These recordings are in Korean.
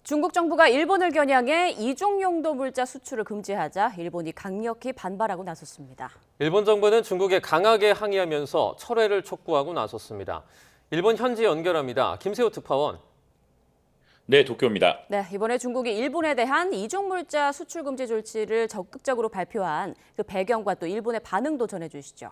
중국 정부가 일본을 겨냥해 이중용도 물자 수출을 금지하자 일본이 강력히 반발하고 나섰습니다. 일본 정부는 중국에 강하게 항의하면서 철회를 촉구하고 나섰습니다. 일본 현지 연결합니다. 김세호 특파원. 네, 도쿄입니다. 네, 이번에 중국이 일본에 대한 이중물자 수출 금지 조치를 적극적으로 발표한 그 배경과 또 일본의 반응도 전해주시죠.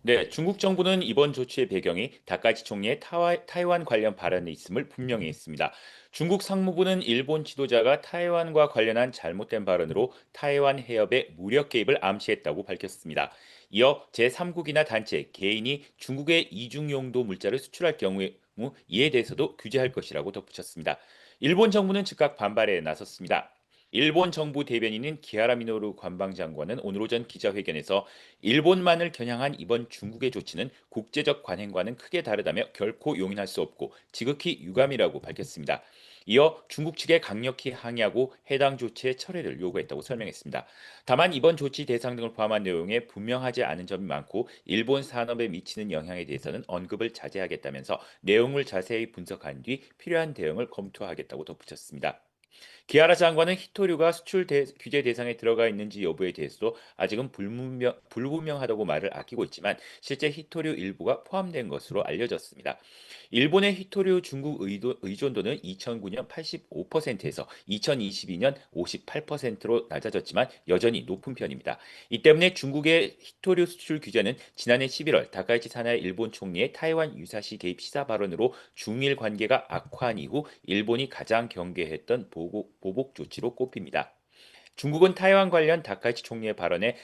네, 중국 정부는 이번 조치의 배경이 다카이치 총리의 타이완 관련 발언이 있음을 분명히 했습니다. 중국 상무부는 일본 지도자가 타이완과 관련한 잘못된 발언으로 타이완 해협의 무력 개입을 암시했다고 밝혔습니다. 이어 제3국이나 단체, 개인이 중국의 이중용도 물자를 수출할 경우에 이에 대해서도 규제할 것이라고 덧붙였습니다. 일본 정부는 즉각 반발에 나섰습니다. 일본 정부 대변인인 기하라 미노루 관방장관은 오늘 오전 기자회견에서 일본만을 겨냥한 이번 중국의 조치는 국제적 관행과는 크게 다르다며 결코 용인할 수 없고 지극히 유감이라고 밝혔습니다. 이어 중국 측에 강력히 항의하고 해당 조치의 철회를 요구했다고 설명했습니다. 다만 이번 조치 대상 등을 포함한 내용에 분명하지 않은 점이 많고 일본 산업에 미치는 영향에 대해서는 언급을 자제하겠다면서 내용을 자세히 분석한 뒤 필요한 대응을 검토하겠다고 덧붙였습니다. 기아라 장관은 히토류가 규제 대상에 들어가 있는지 여부에 대해서도 아직은 불분명하다고 말을 아끼고 있지만 실제 히토류 일부가 포함된 것으로 알려졌습니다. 일본의 히토류 중국 의존도는 2009년 85%에서 2022년 58%로 낮아졌지만 여전히 높은 편입니다. 이 때문에 중국의 히토류 수출 규제는 지난해 11월 다카이치 사나이 일본 총리의 타이완 유사시 개입 시사 발언으로 중일 관계가 악화한 이후 일본이 가장 경계했던 보복 조치로 꼽힙니다. 중국은 타이완 관련 다카이치 총리의 발언에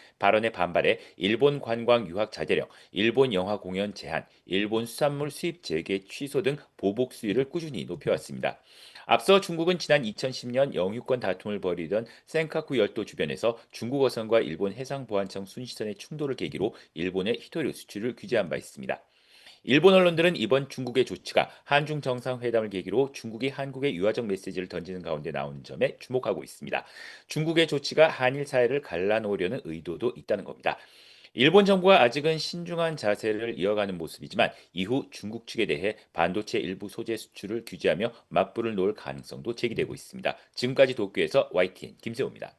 반발해 일본 관광 유학 자제령, 일본 영화 공연 제한, 일본 수산물 수입 재개 취소 등 보복 수위를 꾸준히 높여왔습니다. 앞서 중국은 지난 2010년 영유권 다툼을 벌이던 센카쿠 열도 주변에서 중국 어선과 일본 해상보안청 순시선의 충돌을 계기로 일본의 히토류 수출을 규제한 바 있습니다. 일본 언론들은 이번 중국의 조치가 한중 정상회담을 계기로 중국이 한국에 유화적 메시지를 던지는 가운데 나오는 점에 주목하고 있습니다. 중국의 조치가 한일 사이를 갈라놓으려는 의도도 있다는 겁니다. 일본 정부가 아직은 신중한 자세를 이어가는 모습이지만 이후 중국 측에 대해 반도체 일부 소재 수출을 규제하며 맞불을 놓을 가능성도 제기되고 있습니다. 지금까지 도쿄에서 YTN 김세호입니다.